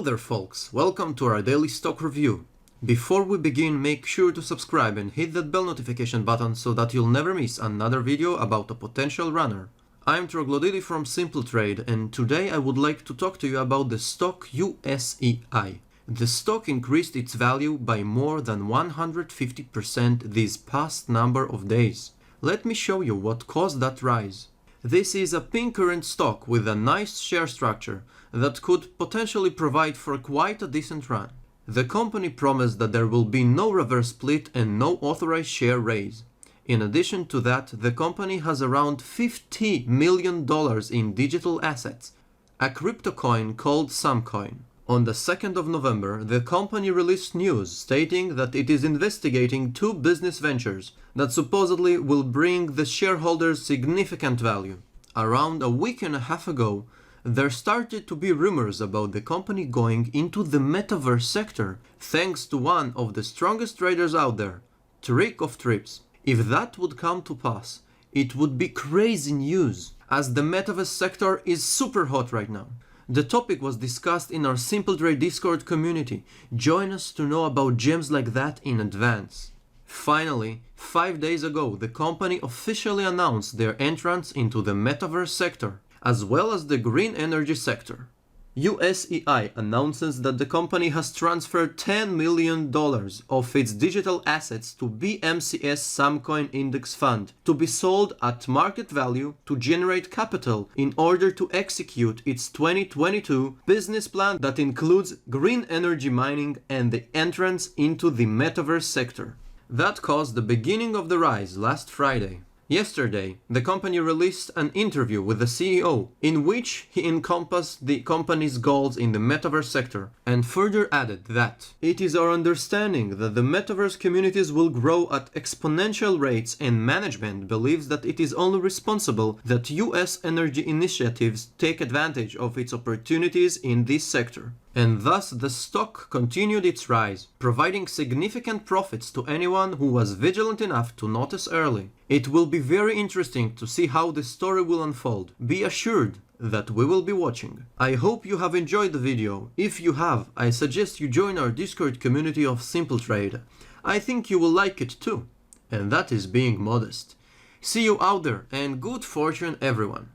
there folks, welcome to our daily stock review. Before we begin, make sure to subscribe and hit that bell notification button so that you'll never miss another video about a potential runner. I'm Troglodidi from Simple Trade, and today I would like to talk to you about the stock USEI. The stock increased its value by more than 150% these past number of days. Let me show you what caused that rise. This is a pink current stock with a nice share structure that could potentially provide for quite a decent run. The company promised that there will be no reverse split and no authorized share raise. In addition to that, the company has around $50 million in digital assets, a crypto coin called Samcoin. On the 2nd of November, the company released news stating that it is investigating two business ventures that supposedly will bring the shareholders significant value. Around a week and a half ago, there started to be rumors about the company going into the Metaverse sector, thanks to one of the strongest traders out there, Trick of Trips. If that would come to pass, it would be crazy news, as the Metaverse sector is super hot right now. The topic was discussed in our Simple Trade Discord community. Join us to know about gems like that in advance. Finally, 5 days ago, the company officially announced their entrance into the Metaverse sector, as well as the green energy sector. USEI announces that the company has transferred $10 million of its digital assets to BMCS Samcoin Index Fund to be sold at market value to generate capital in order to execute its 2022 business plan that includes green energy mining and the entrance into the Metaverse sector. That caused the beginning of the rise last Friday. Yesterday, the company released an interview with the CEO in which he encompassed the company's goals in the Metaverse sector and further added that it is our understanding that the Metaverse communities will grow at exponential rates and management believes that it is only responsible that US energy initiatives take advantage of its opportunities in this sector. And thus the stock continued its rise, providing significant profits to anyone who was vigilant enough to notice early. It will be very interesting to see how the story will unfold. Be assured that we will be watching. I hope you have enjoyed the video. If you have, I suggest you join our Discord community of Simple Trade. I think you will like it too. And that is being modest. See you out there and good fortune everyone.